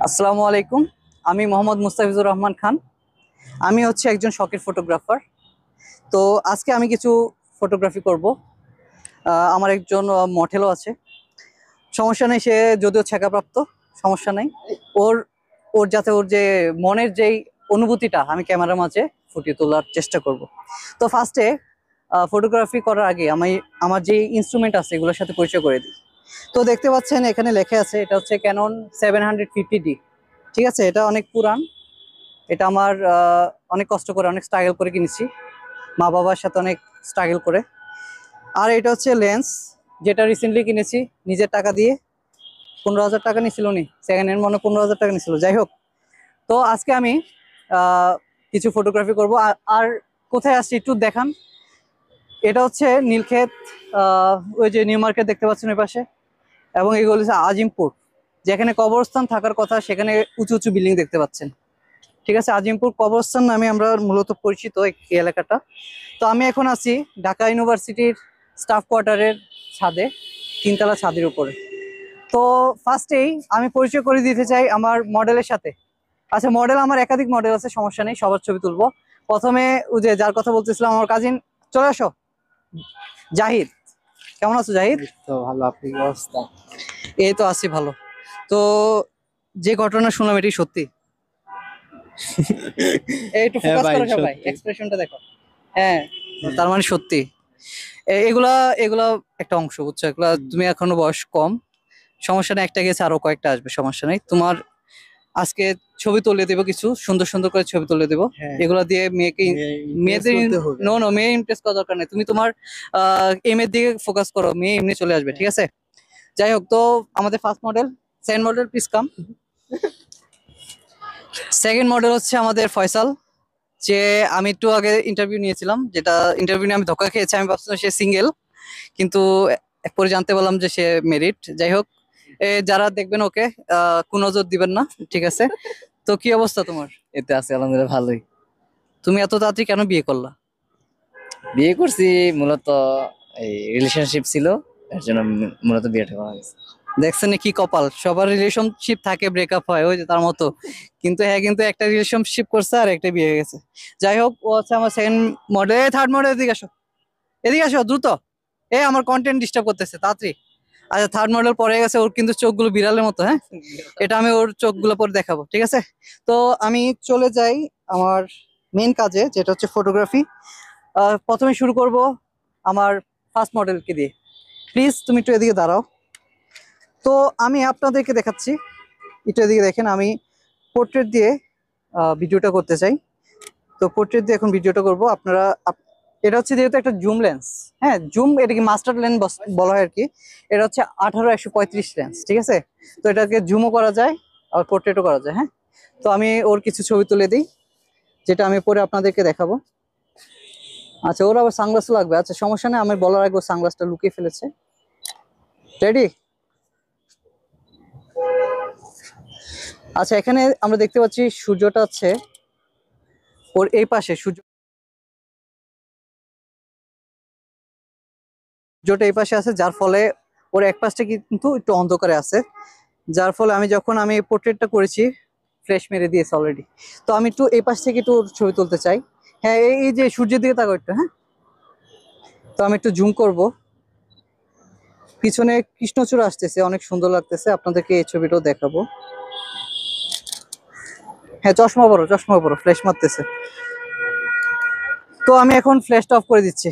আসসালামু আলাইকুম। আমি মোহাম্মদ মুস্তাফিজুর রহমান খান। আমি হচ্ছে একজন শখের ফটোগ্রাফার। তো আজকে আমি কিছু ফটোগ্রাফি করব। আমার একজন মডেলও আছে। সমস্যা নেই, সে যদিও ছেঁকাপ্রাপ্ত, সমস্যা নেই। ওর ওর যাতে ওর যে মনের যেই অনুভূতিটা আমি ক্যামেরার মাঝে ফুটিয়ে তোলার চেষ্টা করব। তো ফার্স্টে ফটোগ্রাফি করার আগে আমি আমার যে ইনস্ট্রুমেন্ট আছে এগুলোর সাথে পরিচয় করে দিই। তো দেখতে পাচ্ছেন এখানে লেখা আছে, এটা হচ্ছে ক্যানন 750D। ঠিক আছে, এটা অনেক পুরান। এটা আমার অনেক কষ্ট করে, অনেক স্ট্রাগল করে কিনেছি, মা বাবার সাথে অনেক স্ট্রাগল করে। আর এটা হচ্ছে লেন্স, যেটা রিসেন্টলি কিনেছি নিজের টাকা দিয়ে। 15,000 টাকা নিছিল, নি সেকেন্ড হ্যান্ড মনে 15,000 টাকা নিছিল। যাই হোক, তো আজকে আমি আহ, কিছু ফটোগ্রাফি করব। আর কোথায় আসছি একটু দেখান। এটা হচ্ছে নীলক্ষেত, ওই যে নিউ মার্কেট দেখতে পাচ্ছেন ওই পাশে। এবং এগুলো হচ্ছে আজিমপুর, যেখানে কবরস্থান থাকার কথা সেখানে উঁচু উঁচু বিল্ডিং দেখতে পাচ্ছেন। ঠিক আছে, আজিমপুর কবরস্থান নামে আমরা মূলত পরিচিত এই এলাকাটা। তো আমি এখন আছি ঢাকা ইউনিভার্সিটির স্টাফ কোয়ার্টারের ছাদে, তিনতলা ছাদের উপরে। তো ফার্স্টেই আমি পরিচয় করে দিতে চাই আমার মডেলের সাথে। আচ্ছা, মডেল আমার একাধিক মডেল আছে, সমস্যা নেই, সবার ছবি তুলবো। প্রথমে ওই যে যার কথা বলতেছিলাম, আমার কাজিন, চলে আসো, জাহিদ। কেমন আছো জাহিদ? তো ভালো, আপনি কি অবস্থা? এই তো আছি ভালো। তো যে ঘটনা শুনলাম এটি সত্যি? এই একটু হ্যাঁ ফোকাস ভাই, করো সবাই, সত্যি। এক্সপ্রেশনটা দেখো। হ্যাঁ, হ্যাঁ। তার মানে সত্যি। এগুলা এগুলা একটা অংশ, বুঝছো? এগুলা হুম। তুমি এখনো বয়স কম, সমস্যা নেই, একটা গেছে আরো কয়েকটা আসবে, সমস্যা নেই তোমার। আজকে ছবি তুলে দেবো, কিছু সুন্দর সুন্দর করে ছবি তুলে দেবো। হ্যাঁ, এগুলা দিয়ে মেয়েকে, ইমপ্রেস মেয়েদের, করতে হবে। নো নো, মেয়ে ইমপ্রেস করার দরকার নেই, তুমি তোমার এম এর দিকে ফোকাস করো, মেয়ে এমনি চলে আসবে, হ্যাঁ। ঠিক আছে? যাই হোক, তো আমাদের first model, second model please come. Second model হচ্ছে আমাদের ফয়সাল, যে আমি একটু আগে ইন্টারভিউ নিয়েছিলাম, যেটা ইন্টারভিউ নিয়ে আমি ধোকা খেয়েছি। আমি ভাবছিলাম সে সিঙ্গেল, কিন্তু পরে জানতে পারলাম যে সে মেরিট। যাই হোক, যারা দেখবেন ওকে কুনজর দিবেন না, ঠিক আছে? তো কি অবস্থা তোমার? এতে আছে আলহামদুলিল্লাহ, ভালোই। তুমি এত তাড়াতাড়ি কেন বিয়ে করলা? বিয়ে করছি মূলত, এই রিলেশনশিপ ছিল, এর জন্য মূলত বিয়েটা করা হয়েছে। দেখছেন কি কপাল, সবার রিলেশনশিপ থাকে, ব্রেকআপ হয়, ওই যে তার মতো। কিন্তু হ্যাঁ, কিন্তু একটা রিলেশনশিপ করছে আর একটা বিয়ে হয়ে গেছে। যাই হোক, ও হচ্ছে আমার সেকেন্ড মডেল। থার্ড মডেল, এদিকে আসো, এদিকে আসো দ্রুত। আমার কন্টেন্ট ডিস্টার্ব করতেছে, তাড়াতাড়ি। আচ্ছা, থার্ড মডেল পরে গেছে, ওর কিন্তু চোখগুলো বিড়ালের মতো, হ্যাঁ। এটা আমি ওর চোখগুলো পরে দেখাবো, ঠিক আছে? তো আমি চলে যাই আমার মেন কাজে, যেটা হচ্ছে ফটোগ্রাফি। প্রথমে শুরু করব আমার ফার্স্ট মডেলকে দিয়ে। প্লিজ তুমি একটু এদিকে দাঁড়াও। তো আমি আপনাদেরকে দেখাচ্ছি, একটু এদিকে দেখেন। আমি পোর্ট্রেট দিয়ে ভিডিওটা করতে চাই। তো পোর্ট্রেট দিয়ে এখন ভিডিওটা করব। আপনারা এটা হচ্ছে যেহেতু একটা জুম লেন্স, হ্যাঁ, জুম, এটা কি মাস্টার লেন্স বলা হয় আর কি। এটা হচ্ছে 18-135 লেন্স, ঠিক আছে? তো এটাকে জুমও করা যায়, আর পোর্ট্রেটও করা যায়, হ্যাঁ। তো আমি ওর কিছু ছবি তুলে দিই, যেটা আমি পরে আপনাদেরকে দেখাবো। আচ্ছা, ওর আবার সানগ্লাস লাগবে, আচ্ছা সমস্যা নেই, আমি বলার আগে ও সানগ্লাসটা লুকিয়ে ফেলেছে। রেডি? আচ্ছা, এখানে আমরা দেখতে পাচ্ছি সূর্যটা আছে ওর এই পাশে, সূর্যটা এই পাশে আছে, যার ফলে ওর এক পাশটা কিন্তু একটু অন্ধকারে আছে। যার ফলে আমি পোর্ট্রেটটা করেছি, ফ্ল্যাশ মেরে দিয়েছে অলরেডি। তো আমি একটু এই পাশ থেকে একটু ওর ছবি তুলতে চাই। হ্যাঁ, এই যে সূর্যের দিকে তাকাও একটু, হ্যাঁ। তো আমি একটু জুম করব। পিছনে কৃষ্ণচূড়া আসতেছে, অনেক সুন্দর লাগতেছে, আপনাদেরকে এই ছবিটাও দেখাবো। হ্যাঁ, চশমা পরো, ফ্ল্যাশ মারতেছে। তো আমি এখন ফ্ল্যাশটা অফ করে দিচ্ছি,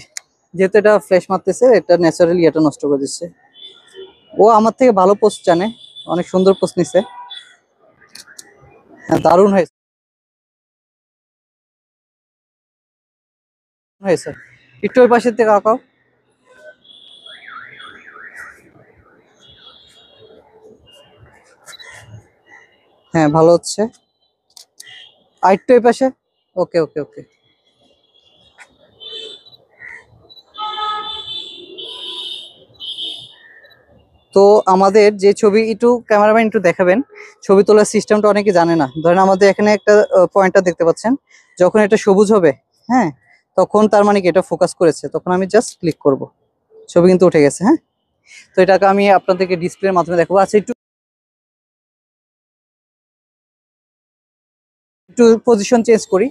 যেহেতু এটা ফ্ল্যাশ মারতেছে, এটা ন্যাচারালি এটা নষ্ট করে দিচ্ছে। ও আমার থেকে ভালো পোস্ট জানে, অনেক সুন্দর পোস্ট নিছে। হ্যাঁ, দারুণ হয়েছে, হয়েছে। একটু ওই পাশের থেকে আঁকাও। হ্যাঁ, ভালো হচ্ছে। আর একটু ওই পাশে। ওকে ওকে ওকে। তো আমাদের যে ছবি, একটু ক্যামেরাম্যান একটু দেখাবেন, ছবি তোলার সিস্টেমটা অনেকে জানে না। ধরেন আমাদের এখানে একটা পয়েন্টটা দেখতে পাচ্ছেন, যখন এটা সবুজ হবে, হ্যাঁ, তখন তার মানে কি এটা ফোকাস করেছে, তখন আমি জাস্ট ক্লিক করব, ছবি কিন্তু উঠে গেছে, হ্যাঁ। তো এটাকে আমি আপনাদেরকে ডিসপ্লের মাধ্যমে দেখাবো। আচ্ছা, একটু একটু পজিশন চেঞ্জ করি,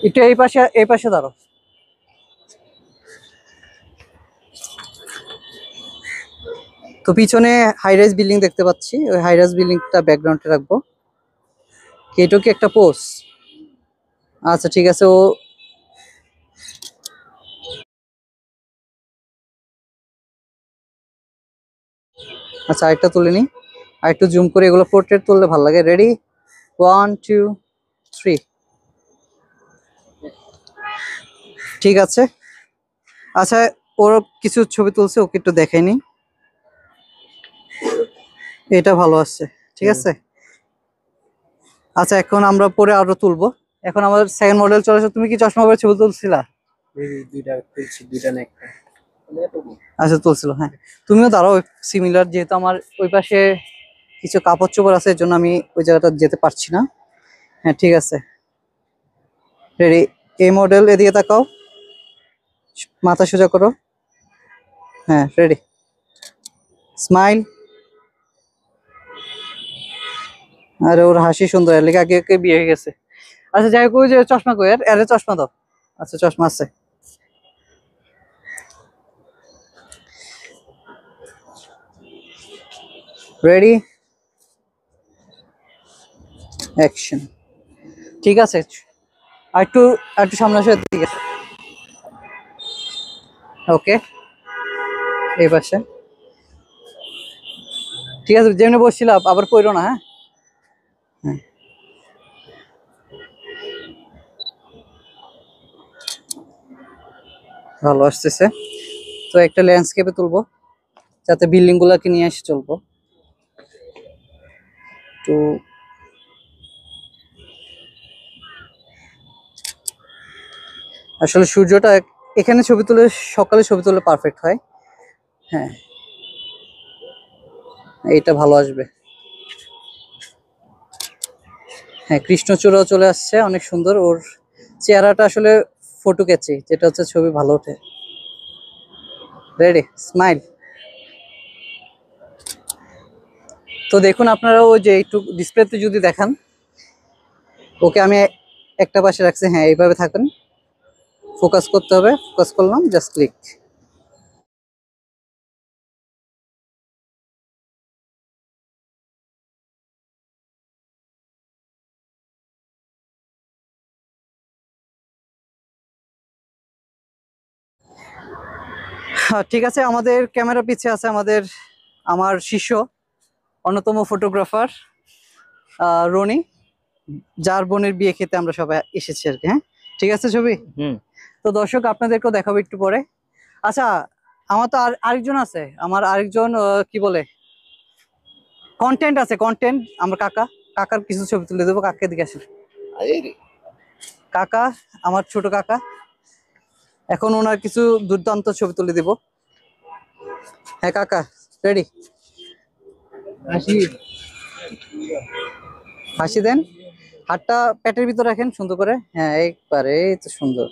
একটু এই পাশে দাঁড়াও। তো পিছনে হাই রাইজ বিল্ডিং দেখতে পাচ্ছি, ওই হাই রাইজ বিল্ডিংটা ব্যাকগ্রাউন্ডে রাখবো। এটাও কি একটা পোজ? আচ্ছা ঠিক আছে। ও আচ্ছা, আরেকটা তুলে নিই, আর একটু জুম করে, এগুলো পোর্ট্রেট তুললে ভালো লাগে। রেডি, 1 2 3। ঠিক আছে। আচ্ছা, ওর কিছু ছবি তুলছে, ওকে একটু দেখাই নি। এটা ভালো আসছে, ঠিক আছে। আচ্ছা, এখন আমরা পরে আরো তুলবো। এখন আমাদের সেকেন্ড মডেল চলে আসে। তুমি কি চশমা পরে ছবি তুলছিলা? দুইটা তুলছি, দুইটা না একটা। আচ্ছা, তুলছিল, হ্যাঁ। তুমিও দাঁড়াও, সিমিলার, যেহেতু আমার ওই পাশে কিছু কাপড় চোপড় আছে, এর জন্য আমি ওই জায়গাটা যেতে পারছি না। হ্যাঁ, ঠিক আছে। রেডি, এই মডেল, এদিকে তাকাও, মাথা সোজা করো। হ্যাঁ, রেডি, স্মাইল। আরে ওর হাসি সুন্দর, এর লেগে আগে আগে বিয়ে হয়ে গেছে। আচ্ছা যাই হোক, ওই যে চশমা কই, এর চশমা দাও। আচ্ছা, চশমা আছে। Ready, action. ঠিক আছে, আর একটু সামনে আসো, ঠিক আছে। ওকে, এই পাশে। ঠিক আছে, যেমনি বসছিলাম আবার পড়ো না, হ্যাঁ। হ্যাঁ, ভালো আসতেছে। তো একটা ল্যান্ডস্কেপে তুলবো, যাতে বিল্ডিং গুলাকে নিয়ে এসে চলবো। তো আসলে সূর্যটা এখানে ছবি তুলে, সকালে ছবি তুলে পারফেক্ট হয়। হ্যাঁ, এইটা ভালো আসবে। হ্যাঁ, কৃষ্ণচূড়াও চলে আসছে, অনেক সুন্দর। ওর চেহারাটা আসলে ফটো ক্যাচি, যেটা হচ্ছে ছবি ভালো ওঠে। Ready, smile. তো দেখুন আপনারা, ওই যে একটু ডিসপ্লেতে যদি দেখান, ওকে আমি একটা পাশে রাখছি। হ্যাঁ, এইভাবে থাকেন, ফোকাস করতে হবে। ফোকাস করলাম, জাস্ট ক্লিক। ঠিক আছে, আমাদের ক্যামেরা পিছে আছে আমার শিষ্য, অন্যতম ফটোগ্রাফার রনি, যার বোনের বিয়ে খেতে আমরা সবাই এসেছি আর কি। হ্যাঁ, ঠিক আছে ছবি। হুম। তো দর্শক, আপনাদেরকেও দেখাবো একটু পরে। আচ্ছা, আমার তো আরেকজন আছে, আমার আরেকজন কি বলে, কন্টেন্ট আছে, কন্টেন্ট। আমার কাকার কিছু ছবি তুলে দেবো। কাকা দিকে আসেন। কাকা, আমার ছোট কাকা, এখন ওনার কিছু দুর্দান্ত ছবি তুলে দিব। হ্যাঁ কাকা, রেডি, আসি। হাসি দেন, হাতটা পেটের ভিতর রাখেন সুন্দর করে। হ্যাঁ, একবারে, এই তো সুন্দর।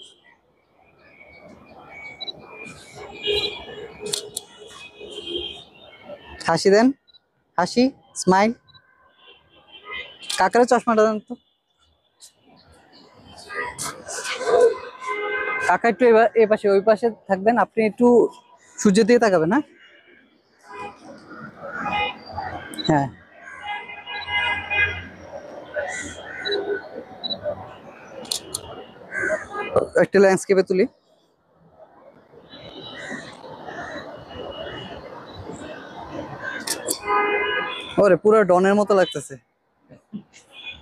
হাসি দেন, হাসি, স্মাইল। কাকারে চশমাটা দেন তো। কাকা একটু এ পাশে, ওই পাশে থাকবেন, আপনি একটু সূর্যের দিকে তাকাবেন। হ্যাঁ, হ্যাঁ, একটা ল্যান্ডস্কেপে তুলি। ওরে, পুরো ডনের মতো লাগতেছে।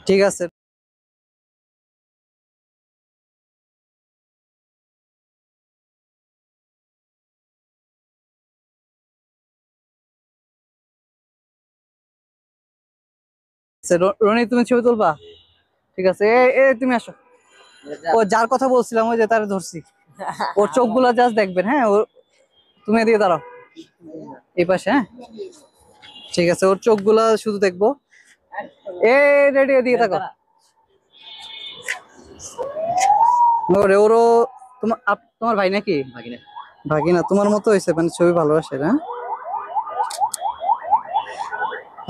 ঠিক আছে। রনি, তুমি ছবি তুলবা? ঠিক আছে, তুমি আসো। ও যার কথা বলছিলাম, ওই যে তারে ধরছি, ওর চোখগুলো জাস্ট দেখবেন। হ্যাঁ, তুমি এদিকে দাঁড়াও, এই পাশে। হ্যাঁ, ঠিক আছে, ওর চোখগুলা শুধু দেখবো। রেডি, এদিকে তাকাও। ওরে, ওরও তোমার ভাই নাকি? ভাগিনা তোমার মতো হয়েছে, মানে ছবি ভালোবাসে না।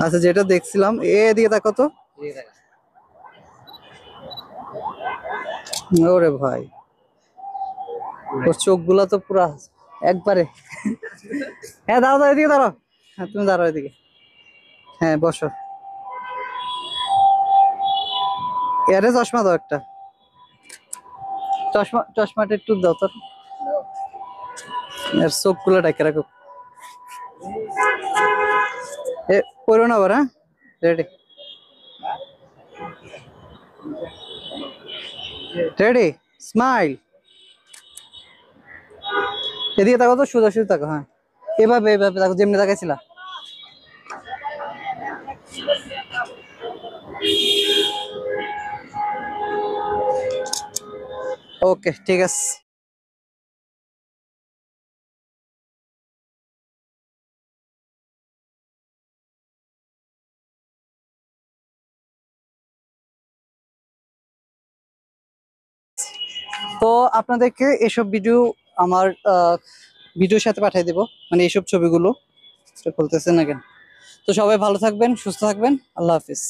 আচ্ছা, যেটা দেখছিলাম, এদিকে তাকাও তো। ওরে ভাই, ওর চোখগুলা তো পুরা একবারে। হ্যাঁ দাঁড়াও দাঁড়াও, এদিকে দাঁড়াও। হ্যাঁ তুমি দাঁড়াও এদিকে। হ্যাঁ বসো। এরে চশমা দাও একটা। চশমাটা একটু দাও তোর। এর চোখগুলো ঢেকে রাখো। এ পড়ো না আবার, হ্যাঁ? Ready ready, smile. এদিকে তাকাও তো, সোজা সোজা তাকাও। হ্যাঁ এভাবে এভাবে তাকাও, যেমনি তাকাইছিলা। ওকে ঠিক আছে। তো আপনাদেরকে এসব ভিডিও আমার ভিডিওর সাথে পাঠিয়ে দেব, মানে এইসব ছবিগুলো। বলতেছেন না কেন? তো সবাই ভালো থাকবেন, সুস্থ থাকবেন, আল্লাহ হাফিজ।